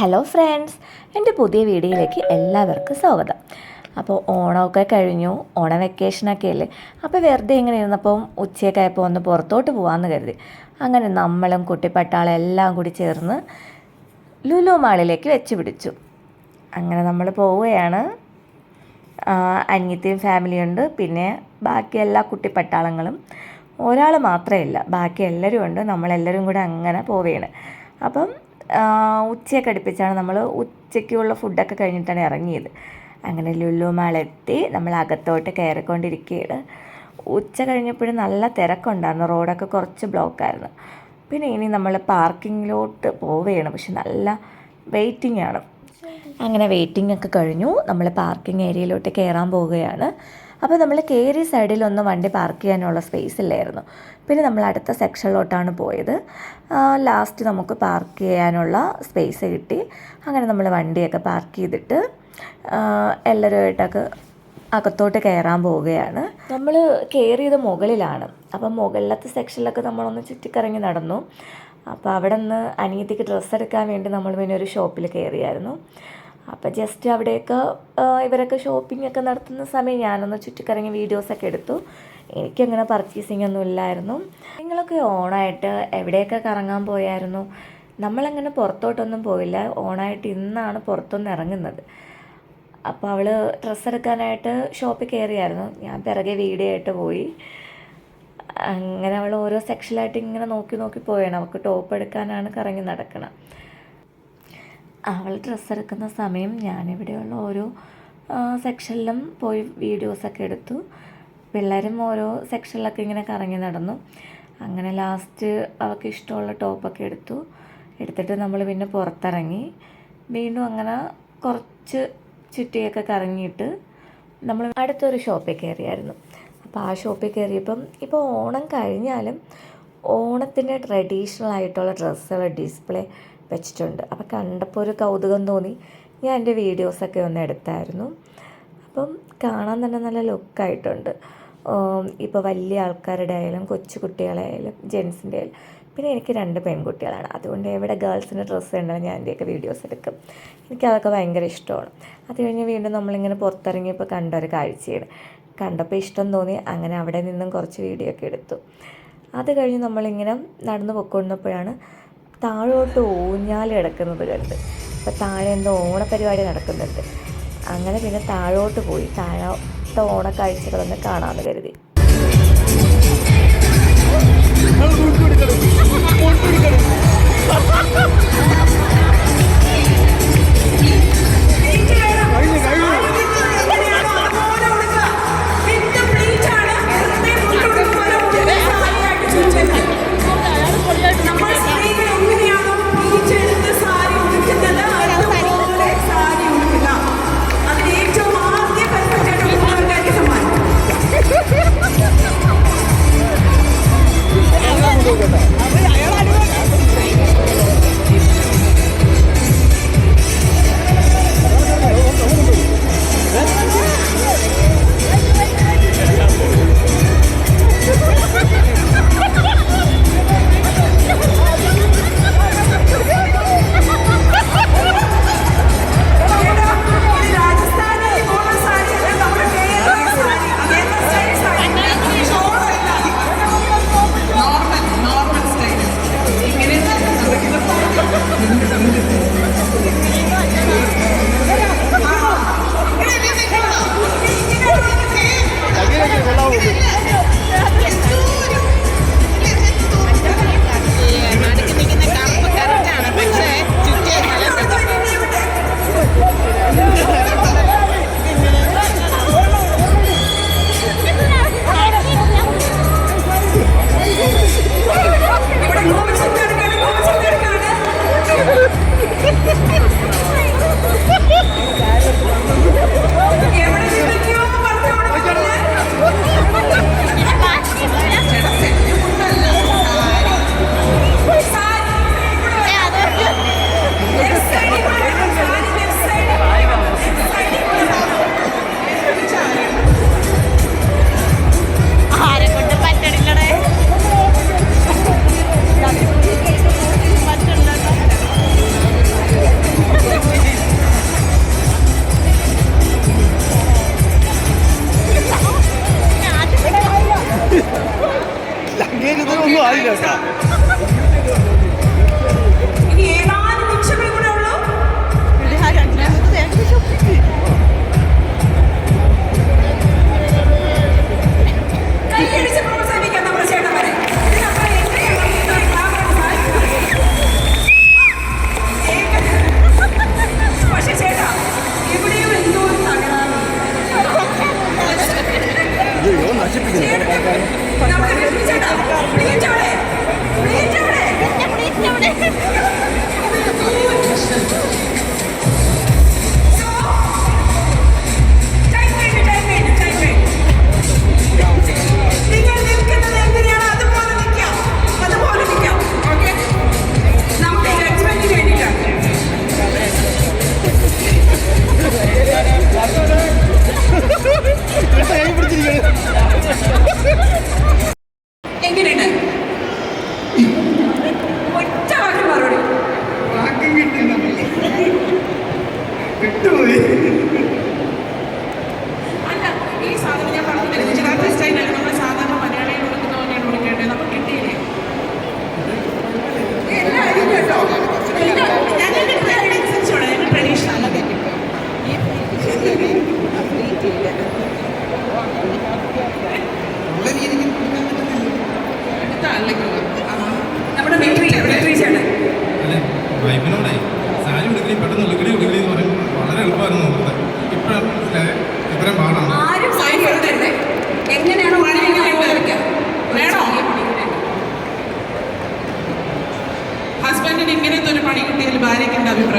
Hello friends, എൻ്റെ പുതിയ വീഡിയോയിലേക്ക് എല്ലാവർക്കും സ്വാഗതം. അപ്പോൾ ഓണമൊക്കെ കഴിഞ്ഞു, ഓണ വെക്കേഷനൊക്കെ അല്ലേ. അപ്പോൾ വെറുതെ ഇങ്ങനെ ഇരുന്നപ്പം ഉച്ചയൊക്കെ ആയപ്പോൾ ഒന്ന് പുറത്തോട്ട് പോകാമെന്ന് കരുതി. അങ്ങനെ നമ്മളും കുട്ടിപ്പട്ടാളം എല്ലാം കൂടി ചേർന്ന് ലുലു മാളിലേക്ക് വെച്ച് പിടിച്ചു. അങ്ങനെ നമ്മൾ പോവുകയാണ്. അനിയത്തിയും ഫാമിലിയുണ്ട്, പിന്നെ ബാക്കി എല്ലാ കുട്ടിപ്പട്ടാളങ്ങളും. ഒരാൾ മാത്രമേ ഇല്ല, ബാക്കി എല്ലാവരും ഉണ്ട്. നമ്മളെല്ലാവരും കൂടെ അങ്ങനെ പോവുകയാണ്. അപ്പം ഉച്ചയൊക്കെ അടുപ്പിച്ചാണ് നമ്മൾ ഉച്ചയ്ക്കുള്ള ഫുഡൊക്കെ കഴിഞ്ഞിട്ടാണ് ഇറങ്ങിയത്. അങ്ങനെ ലുലു മാളെത്തി നമ്മൾ അകത്തോട്ട് കയറിക്കൊണ്ടിരിക്കുകയാണ്. ഉച്ച കഴിഞ്ഞപ്പോഴും നല്ല തിരക്കുണ്ടായിരുന്നു, റോഡൊക്കെ കുറച്ച് ബ്ലോക്കായിരുന്നു. പിന്നെ ഇനി നമ്മൾ പാർക്കിങ്ങിലോട്ട് പോവുകയാണ്, പക്ഷെ നല്ല വെയിറ്റിംഗ് ആണ്. അങ്ങനെ വെയിറ്റിംഗ് ഒക്കെ കഴിഞ്ഞു, നമ്മൾ പാർക്കിംഗ് ഏരിയയിലോട്ട് കയറാൻ പോവുകയാണ്. അപ്പോൾ നമ്മൾ കയറിയ സൈഡിലൊന്നും വണ്ടി പാർക്ക് ചെയ്യാനുള്ള സ്പേസ് ഇല്ലായിരുന്നു. പിന്നെ നമ്മൾ അടുത്ത സെക്ഷനിലോട്ടാണ് പോയത്. ലാസ്റ്റ് നമുക്ക് പാർക്ക് ചെയ്യാനുള്ള സ്പേസ് കിട്ടി. അങ്ങനെ നമ്മൾ വണ്ടിയൊക്കെ പാർക്ക് ചെയ്തിട്ട് എല്ലാവരുമായിട്ടൊക്കെ അകത്തോട്ട് കയറാൻ പോവുകയാണ്. നമ്മൾ കയറിയത് മുകളിലാണ്. അപ്പം മുകളിലത്തെ സെക്ഷനിലൊക്കെ നമ്മളൊന്ന് ചുറ്റിക്കറങ്ങി നടന്നു. അപ്പോൾ അവിടെ നിന്ന് അനിയത്തിക്ക് ഡ്രസ്സ് എടുക്കാൻ വേണ്ടി നമ്മൾ പിന്നെ ഒരു ഷോപ്പിൽ കയറിയായിരുന്നു. അപ്പോൾ ജസ്റ്റ് അവിടെയൊക്കെ ഇവരൊക്കെ ഷോപ്പിംഗ് ഒക്കെ നടത്തുന്ന സമയം ഞാനൊന്ന് ചുറ്റിക്കറങ്ങി വീഡിയോസൊക്കെ എടുത്തു. എനിക്കങ്ങനെ പർച്ചേസിങ് ഒന്നും ഇല്ലായിരുന്നു. നിങ്ങളൊക്കെ ഓണായിട്ട് എവിടെയൊക്കെ കറങ്ങാൻ പോയായിരുന്നു? നമ്മളങ്ങനെ പുറത്തോട്ടൊന്നും പോയില്ല. ഓണായിട്ട് ഇന്നാണ് പുറത്തൊന്ന് ഇറങ്ങുന്നത്. അപ്പോൾ അവൾ ഡ്രസ്സ് എടുക്കാനായിട്ട് ഷോപ്പിൽ കയറിയായിരുന്നു. ഞാൻ പിറകെ വീഡിയോ ആയിട്ട് പോയി. അങ്ങനെ അവൾ ഓരോ സെക്ഷനിലായിട്ട് ഇങ്ങനെ നോക്കി പോയാണ്. അവൾക്ക് ടോപ്പ് എടുക്കാനാണ് കറങ്ങി നടക്കണം. അവൾ ഡ്രസ്സ് എടുക്കുന്ന സമയം ഞാനിവിടെയുള്ള ഓരോ സെക്ഷനിലും പോയി വീഡിയോസൊക്കെ എടുത്തു. പിള്ളേരും ഓരോ സെക്ഷനിലൊക്കെ ഇങ്ങനെ കറങ്ങി നടന്നു. അങ്ങനെ ലാസ്റ്റ് അവൾക്ക് ഇഷ്ടമുള്ള ടോപ്പൊക്കെ എടുത്തിട്ട് നമ്മൾ പിന്നെ പുറത്തിറങ്ങി. വീണ്ടും അങ്ങനെ കുറച്ച് ചുറ്റിയൊക്കെ കറങ്ങിയിട്ട് നമ്മൾ അടുത്തൊരു ഷോപ്പിൽ കയറിയായിരുന്നു. അപ്പോൾ ആ ഷോപ്പിൽ കയറിയപ്പം ഇപ്പോൾ ഓണം കഴിഞ്ഞാലും ഓണത്തിൻ്റെ ട്രഡീഷണൽ ആയിട്ടുള്ള ഡ്രസ്സുകൾ ഡിസ്പ്ലേ വെച്ചിട്ടുണ്ട്. അപ്പോൾ കണ്ടപ്പോൾ ഒരു കൗതുകം തോന്നി. ഞാൻ എൻ്റെ വീഡിയോസൊക്കെ ഒന്ന് എടുത്തായിരുന്നു. അപ്പം കാണാൻ തന്നെ നല്ല ലുക്കായിട്ടുണ്ട്. ഇപ്പോൾ വലിയ ആൾക്കാരുടെ ആയാലും കൊച്ചു കുട്ടികളായാലും ജെൻസിൻ്റെ ആയാലും. പിന്നെ എനിക്ക് 2 പെൺകുട്ടികളാണ്, അതുകൊണ്ട് എവിടെ ഗേൾസിൻ്റെ ഡ്രസ്സ് ഉണ്ടെങ്കിൽ ഞാൻ എൻ്റെയൊക്കെ വീഡിയോസ് എടുക്കും. എനിക്കതൊക്കെ ഭയങ്കര ഇഷ്ടമാണ്. അത് കഴിഞ്ഞ് വീണ്ടും നമ്മളിങ്ങനെ പുറത്തിറങ്ങിയപ്പോൾ കണ്ടൊരു കാഴ്ചയാണ്. കണ്ടപ്പോൾ ഇഷ്ടം തോന്നി. അങ്ങനെ അവിടെ നിന്നും കുറച്ച് വീഡിയോ ഒക്കെ എടുത്തു. അത് കഴിഞ്ഞ് നമ്മളിങ്ങനെ നടന്നു പോയിക്കൊണ്ടിരുന്നപ്പോഴാണ് താഴോട്ട് ഊഞ്ഞാൽ കിടക്കുന്നത് കണ്ട്. അപ്പോൾ താഴെ എന്തോ ഓണപ്പരിപാടി നടക്കുന്നുണ്ട്. അങ്ങനെ പിന്നെ താഴോട്ട് പോയി താഴത്തെ ഓണക്കാഴ്ചകളൊന്ന് കാണാമെന്ന് കരുതി.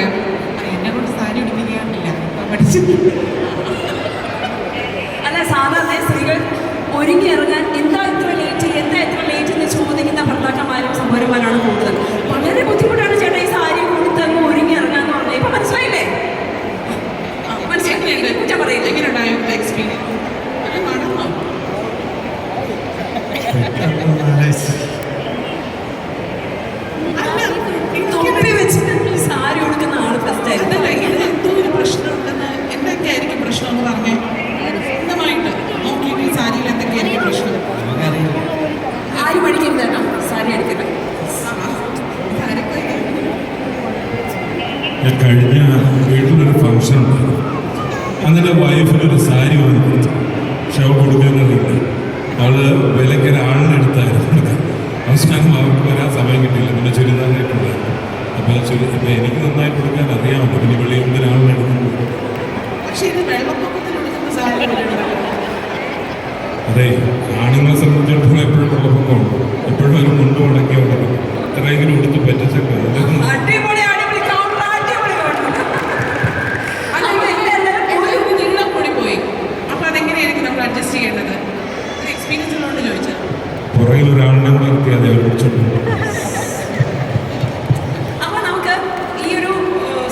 പറയാം, എന്നെ കൊണ്ട് സാരി ഉടുപ്പിക്കാറില്ല, പഠിച്ചു. അല്ല, സാധാരണ സ്ത്രീകൾ ഒരുങ്ങി ഇറങ്ങാൻ എന്താ ഇത്ര ലേറ്റ് എന്ന് ചോദിക്കുന്ന ഭർത്താക്കന്മാരും സഹോദരന്മാരാണ് കൂടുതൽ. വളരെ ബുദ്ധിമുട്ടാണ് ചേട്ടാ ഈ സാരി കൊടുത്ത് അങ്ങ് ഒരുങ്ങി ഇറങ്ങാന്ന് പറഞ്ഞാൽ. ഇപ്പൊ മനസ്സിലായില്ലേ? മനസ്സിലായില്ലേ? കുറ്റം പറയില്ല. എങ്ങനെയുണ്ടായിരുന്നു എക്സ്പീരിയൻസ്? നടന്നോ? തൊപ്പി വെച്ചിട്ട് സാരി കൊടുക്കുന്ന ആള് ഫസ്റ്റ് ആയിരുന്നു. എന്തോ ഒരു പ്രശ്നമുണ്ടെന്ന്, എന്തൊക്കെയായിരിക്കും പ്രശ്നം എന്ന് പറഞ്ഞേ. സ്വന്തമായിട്ട് നോക്കിയിട്ട് ഈ സാരിയിൽ എന്തൊക്കെയായിരിക്കും പ്രശ്നം? ആര് പഠിക്കരുത് കേട്ടോ സാരി എടുക്കട്ടെ. കഴിഞ്ഞ വീട്ടിലൊരു ഫംഗ്ഷൻ ഉണ്ടായിരുന്നു. അന്നിട്ട് വൈഫിനൊരു സാരി വാങ്ങി കൊടുത്തു. പക്ഷെ അവൾ കൊടുക്കുന്നതില്ല. അവള് വിലക്കൊരാളിനെടുത്തായിരുന്നു. അവസാനം അവർക്ക് വരാൻ സമയം കിട്ടിയില്ല. പിന്നെ ചുരിദാറായിട്ടുണ്ടായിരുന്നു. അപ്പോൾ ഇപ്പം എനിക്ക് നന്നായിട്ട് കൊടുക്കാൻ അറിയാമല്ലോ. പിന്നെ വെളി എന്തിനാളിനെടുക്കുന്നു. പക്ഷേ ഇത് വെള്ളപ്പൊക്കത്തിൽ എടുക്കുന്ന സാരി. അതെ, ആണുങ്ങളെ സംബന്ധിച്ചിടത്തോളം എപ്പോഴും വെള്ളപ്പൊക്കമാണ്. എപ്പോഴും ഒരു മുണ്ട് ഉണക്കി ഉണ്ടല്ലോ. ഇത്രയെങ്കിലും എടുത്ത് പറ്റിച്ചൊക്കെ പുറകിൽ ഒരാളിനെ കൂടെ ഇറക്കി അതേ വിളിച്ചോണ്ട്. അപ്പൊ നമുക്ക് ഈ ഒരു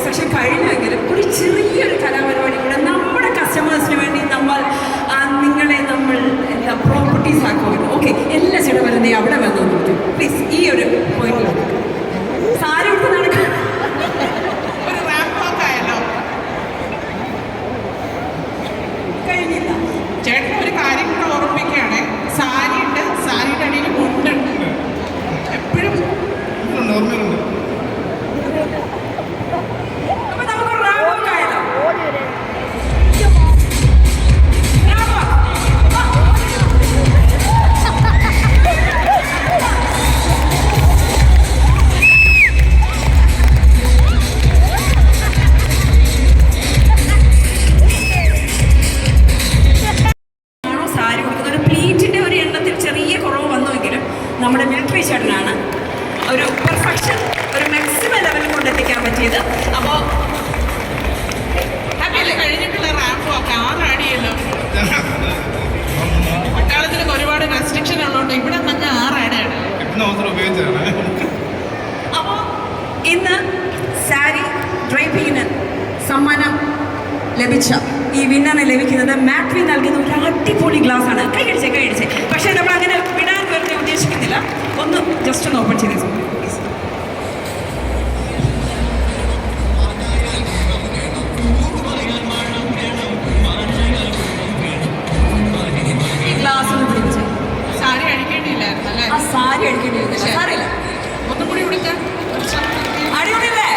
സെഷൻ കഴിഞ്ഞെങ്കിലും ഒരു ചെറിയൊരു കലാപരിപാടി കൂടെ നമ്മുടെ കസ്റ്റമേഴ്സിന് വേണ്ടി നമ്മൾ എന്താ പ്രോപ്പർട്ടീസ് ആക്കുമല്ലോ. ഓക്കെ, എല്ലാ ചേട്ടൻ വരുന്നേ അവിടെ വന്നു നോക്കും പ്ലീസ്. ഈ ഒരു പോയിന്റിലാണ് സാരി എടുത്ത് നടക്കാൻ ഒരു റാമ്പ് വാക്ക് ആയല്ലോ. കഴിഞ്ഞില്ല. ചേട്ടൻ ഒരു കാര്യം കൂടെ ഓർമ്മിപ്പിക്കുകയാണ്. സാരി ഉണ്ട്, സാരിയുടെ അടിയിൽ മുണ്ടുണ്ട്. എപ്പോഴും അപ്പൊ നമുക്ക് റാമ്പ് വാക്ക് ആയല്ലോ. നമ്മുടെ മിലിറ്ററി ചേട്ടനാണ് ഒരു പെർഫെക്ഷൻ, ഒരു മാക്സിമം ലെവലിൽ കൊണ്ടെത്തിക്കാൻ പറ്റിയത്. അപ്പോൾ ഹാപ്പിയല്ലേ? കഴിഞ്ഞിട്ടുള്ള റാമ്പ് വാക്ക് 6 അടിയല്ലോ. പട്ടാളത്തിലൊക്കെ ഒരുപാട് റെസ്ട്രിക്ഷൻ ഉള്ളതുകൊണ്ട് ഇവിടെ തന്നെ 6 അടിയാണ്. അപ്പോൾ ഇന്ന് സാരി ഡ്രൈപ്പിങ്ങിന് സമ്മാനം ലഭിച്ച ഈ വിന്നറിന് ലഭിക്കുന്നത് മാക്വി നൽകുന്ന ഒരു അടിപൊളി ഗ്ലാസ് ആണ്. കൈയടിച്ചേ. പക്ഷേ നമ്മൾ അങ്ങനെ വിടാൻ വെറുതെ ഉദ്ദേശിക്കുന്നില്ല. ഒന്ന് ജസ്റ്റ് ഒന്ന് ഓപ്പൺ ചെയ്ത് ഈ ഗ്ലാസ് ഒന്ന് പിടിച്ച്. സാരി അടിക്കേണ്ടിയില്ലായിരുന്നു അല്ലേ? ആ സാരി അടിക്കേണ്ടി സാറിയില്ല. ഒന്നും കൂടി കൊടുക്കാൻ അടിപൊളിയല്ലേ?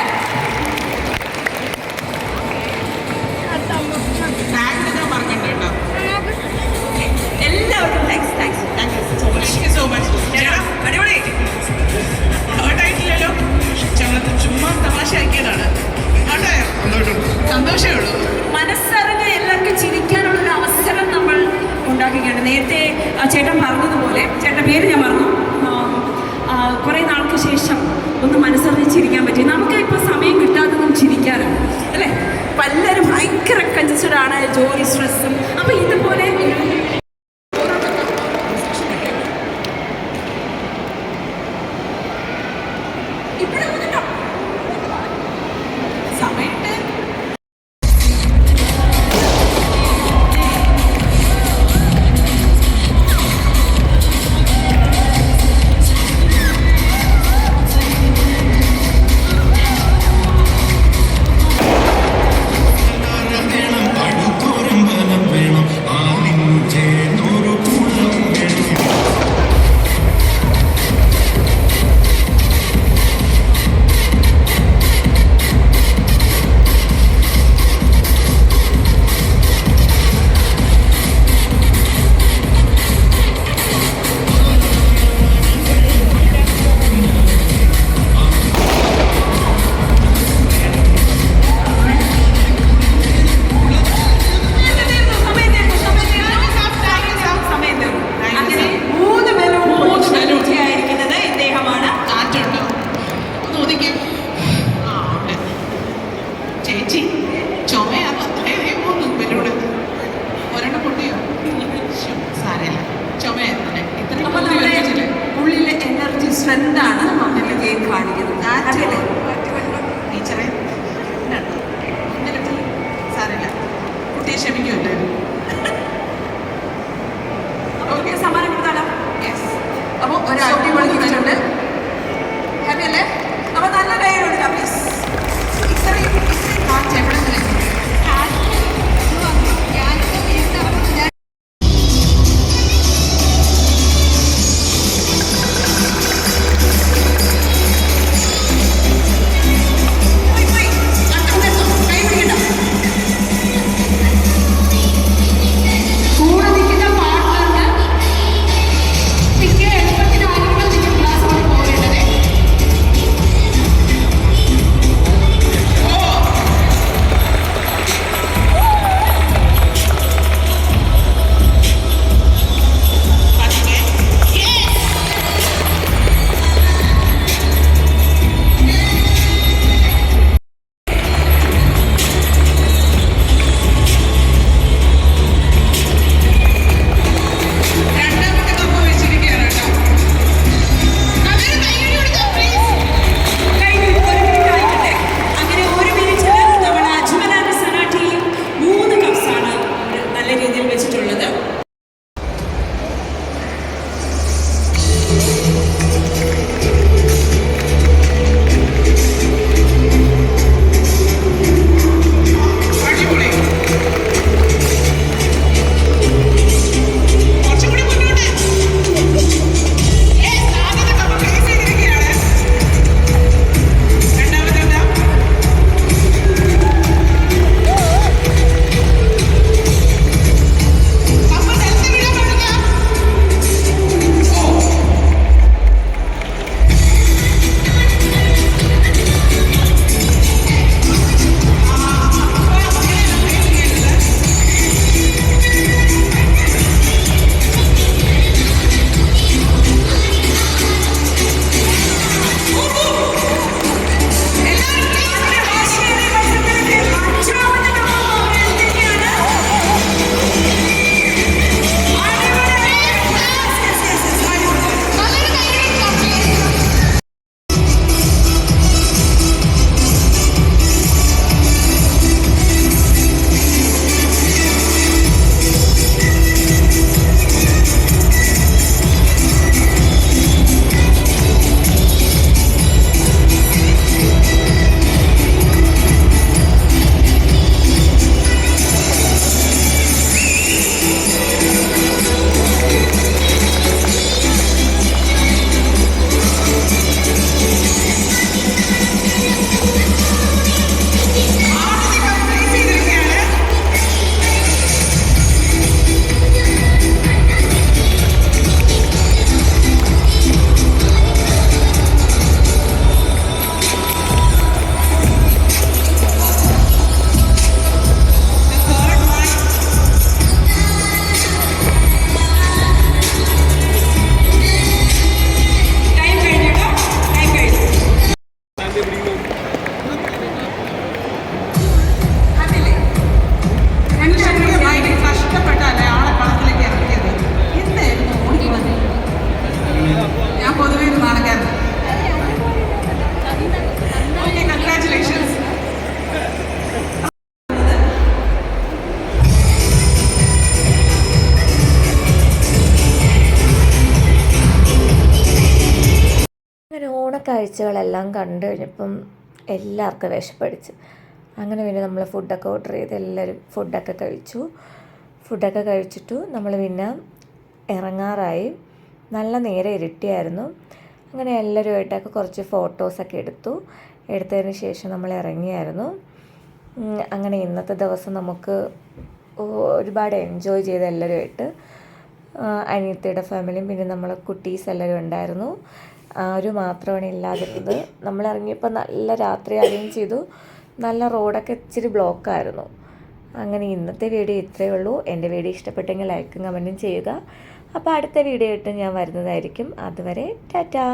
ടാഗ് ഞാൻ പറഞ്ഞിട്ടുണ്ട് കേട്ടോ. എല്ലാവർക്കും താങ്ക്സ്. So much. അടിപൊളി. ഹേർട്ടായിട്ടില്ലല്ലോ. ചുമ്മാ തമാശ ആക്കിയതാണ്. ഹേർട്ടായോ? സന്തോഷമേ ഉള്ളൂ. മനസ്സറിഞ്ഞ് എല്ലാവർക്കും ചിരിക്കാനുള്ളൊരു അവസരം നമ്മൾ ഉണ്ടാക്കുകയാണ്. നേരത്തെ ചേട്ടൻ പറഞ്ഞതുപോലെ, ചേട്ടൻ്റെ പേര് ഞാൻ പറഞ്ഞു, കുറേ നാൾക്ക് ശേഷം ഒന്ന് മനസ്സറിഞ്ഞ് ചിരിക്കാൻ പറ്റി. നമുക്ക് ഇപ്പോൾ സമയം കിട്ടാത്തതും ചിരിക്കാനാണ് അല്ലേ? പലരും ഭയങ്കര കൺജസ്റ്റഡ് ആണ്, ജോലി സ്ട്രെസ്സും. അപ്പോൾ ഇതുപോലെ ചേച്ചി ചുമയാന്ന് ഇവരോട് ഒരെണ്ണം പൊട്ടിയോ സാരമില്ല ചുമയായിരുന്നല്ലേ അപ്പൊ നമ്മുടെ ഉള്ളിലെ എനർജി സ്ട്രെങ്ത് ആണ് മമ്മയുടെ കേക്ക് കാണിക്കുന്നത്. ടീച്ചറെ സാരമില്ല കുട്ടിയെ ക്ഷമിക്കുമല്ലോ. ഓക്കെ, സമ്മാനം കൊടുത്താലോ? യെസ്. അപ്പോൾ ഒരു അടിപൊളി ഗിഫ്റ്റുണ്ട്. ഹാപ്പി അല്ലേ? അപ്പോൾ നല്ല കൈ കൊടുക്കാം പ്ലീസ്. ഇത്രയും കാറ്റ് എവിടെ നിന്ന് കാഴ്ചകളെല്ലാം കണ്ടു കഴിഞ്ഞപ്പം എല്ലാവർക്കും വിശപ്പടിച്ച്. അങ്ങനെ പിന്നെ നമ്മൾ ഫുഡൊക്കെ ഓർഡർ ചെയ്ത് എല്ലാവരും ഫുഡൊക്കെ കഴിച്ചിട്ടു നമ്മൾ പിന്നെ ഇറങ്ങാറായി. നല്ല നേരെ ഇരുട്ടിയായിരുന്നു. അങ്ങനെ എല്ലാവരുമായിട്ടൊക്കെ കുറച്ച് ഫോട്ടോസൊക്കെ എടുത്തതിന് ശേഷം നമ്മൾ ഇറങ്ങിയായിരുന്നു. അങ്ങനെ ഇന്നത്തെ ദിവസം നമുക്ക് ഒരുപാട് എൻജോയ് ചെയ്ത് എല്ലാവരുമായിട്ട്. അനിയത്തിയുടെ ഫാമിലിയും പിന്നെ നമ്മൾ കുട്ടീസ് എല്ലാവരും ഉണ്ടായിരുന്നു. ആരും മാത്രമാണ് ഇല്ലാതിരുന്നത്. നമ്മൾ ഇറങ്ങിയപ്പോൾ നല്ല രാത്രി ആവുകയും ചെയ്തു. നല്ല റോഡൊക്കെ ഇച്ചിരി ബ്ലോക്കായിരുന്നു. അങ്ങനെ ഇന്നത്തെ വീഡിയോ ഇത്രയേ ഉള്ളൂ. എൻ്റെ വീഡിയോ ഇഷ്ടപ്പെട്ടെങ്കിൽ ലൈക്കും കമൻറ്റും ചെയ്യുക. അപ്പോൾ അടുത്ത വീഡിയോ ആയിട്ട് ഞാൻ വരുന്നതായിരിക്കും. അതുവരെ ടാറ്റാ.